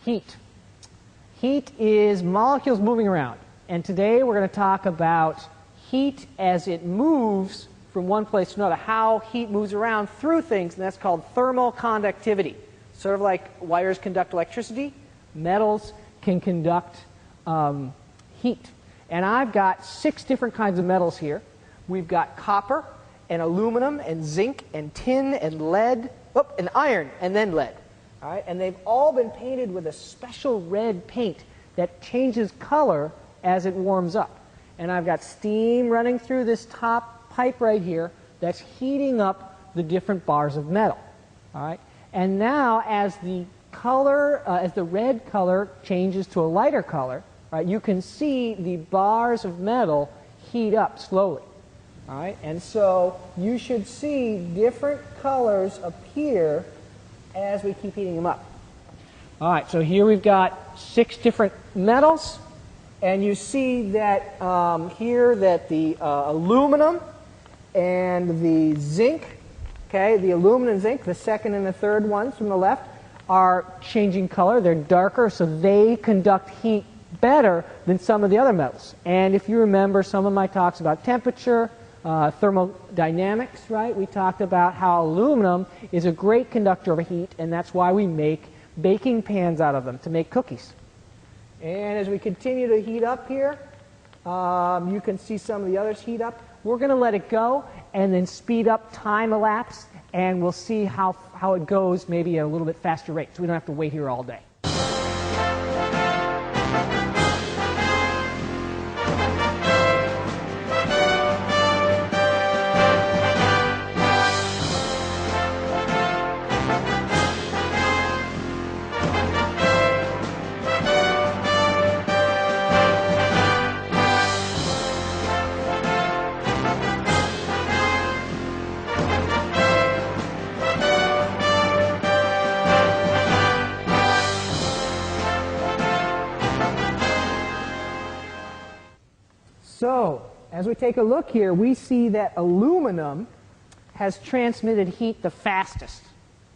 Heat. Heat is molecules moving around. And today we're going to talk about heat as it moves from one place to another, how heat moves around through things, and that's called thermal conductivity. Sort of like wires conduct electricity, metals can conduct heat. And I've got 6 different kinds of metals here. We've got copper and aluminum and zinc and tin and lead, and iron and then lead. All right? And they've all been painted with a special red paint that changes color as it warms up. And I've got steam running through this top pipe right here that's heating up the different bars of metal. All right? And now as the color, as the red color changes to a lighter color, right, you can see the bars of metal heat up slowly. All right? And so you should see different colors appear as we keep heating them up. All right, so here we've got 6 different metals, and you see that here that the aluminum and the zinc, okay, the aluminum and zinc, the second and the third ones from the left, are changing color. They're darker, so they conduct heat better than some of the other metals. And if you remember some of my talks about temperature, thermodynamics, right? We talked about how aluminum is a great conductor of heat, and that's why we make baking pans out of them to make cookies. And as we continue to heat up here, you can see some of the others heat up. We're going to let it go and then speed up time elapse, and we'll see how it goes maybe at a little bit faster rate, so we don't have to wait here all day. So, as we take a look here, we see that aluminum has transmitted heat the fastest.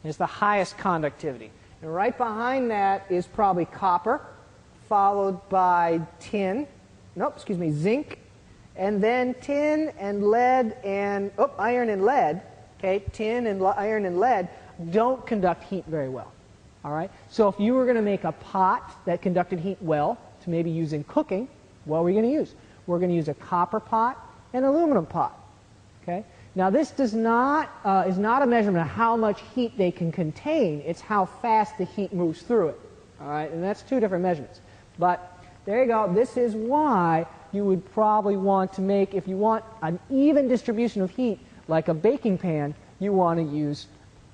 It's the highest conductivity. And right behind that is probably copper, followed by zinc, and then tin and lead and, iron and lead. Okay, tin and iron and lead don't conduct heat very well. All right? So if you were going to make a pot that conducted heat well, to maybe use in cooking, what are we going to use? We're going to use a copper pot and an aluminum pot. Okay? Now this is not a measurement of how much heat they can contain. It's how fast the heat moves through it. All right? And that's 2 different measurements. But there you go. This is why you would probably want to make, if you want an even distribution of heat, like a baking pan, you want to use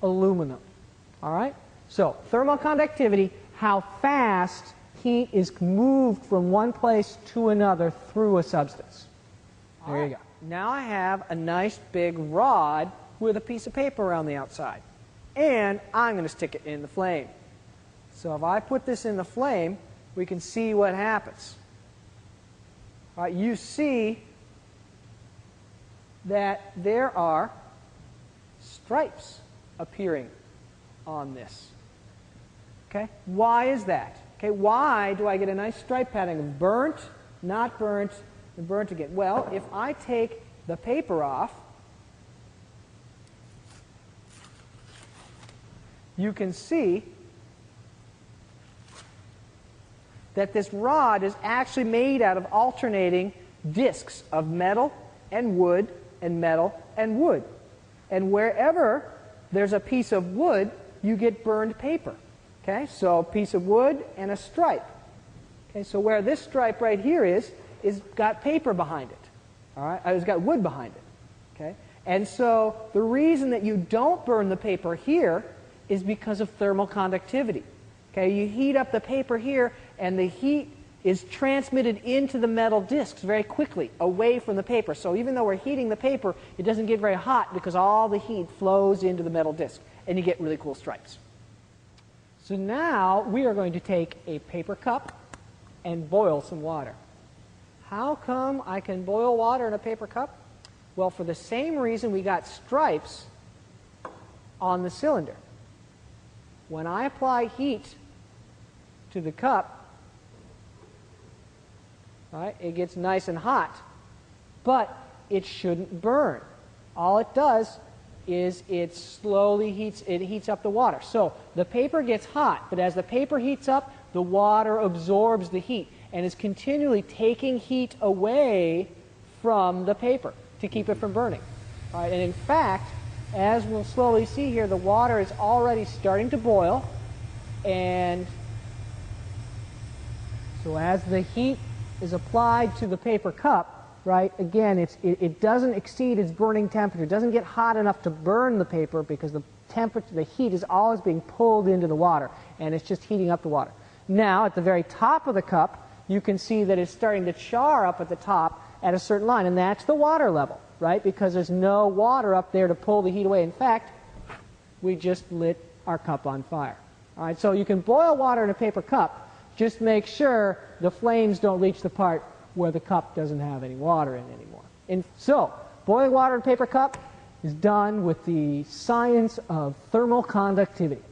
aluminum. All right? So thermal conductivity, how fast heat is moved from one place to another through a substance. There you go. Now I have a nice big rod with a piece of paper around the outside. And I'm going to stick it in the flame. So if I put this in the flame, we can see what happens. All right, you see that there are stripes appearing on this. Okay? Why is that? Okay, why do I get a nice stripe pattern of burnt, not burnt, and burnt again? Well, if I take the paper off, you can see that this rod is actually made out of alternating discs of metal and wood and metal and wood. And wherever there's a piece of wood, you get burned paper. Okay, so a piece of wood and a stripe. Okay, so where this stripe right here is got paper behind it. All right, it's got wood behind it. Okay, and so the reason that you don't burn the paper here is because of thermal conductivity. Okay, you heat up the paper here, and the heat is transmitted into the metal discs very quickly, away from the paper. So even though we're heating the paper, it doesn't get very hot because all the heat flows into the metal disc, and you get really cool stripes. So now we are going to take a paper cup and boil some water. How come I can boil water in a paper cup? Well, for the same reason we got stripes on the cylinder. When I apply heat to the cup, right, it gets nice and hot. But it shouldn't burn. All it does is it slowly heats up the water. So the paper gets hot, but as the paper heats up, the water absorbs the heat and is continually taking heat away from the paper to keep it from burning. All right, and in fact, as we'll slowly see here, the water is already starting to boil, and so as the heat is applied to the paper cup, right, again, it doesn't exceed its burning temperature. It doesn't get hot enough to burn the paper because the temperature, the heat is always being pulled into the water, and it's just heating up the water. Now, at the very top of the cup, you can see that it's starting to char up at the top at a certain line, and that's the water level, right, because there's no water up there to pull the heat away. In fact, we just lit our cup on fire. All right, so you can boil water in a paper cup. Just make sure the flames don't reach the part where the cup doesn't have any water in anymore. And so, boiling water in a paper cup is done with the science of thermal conductivity.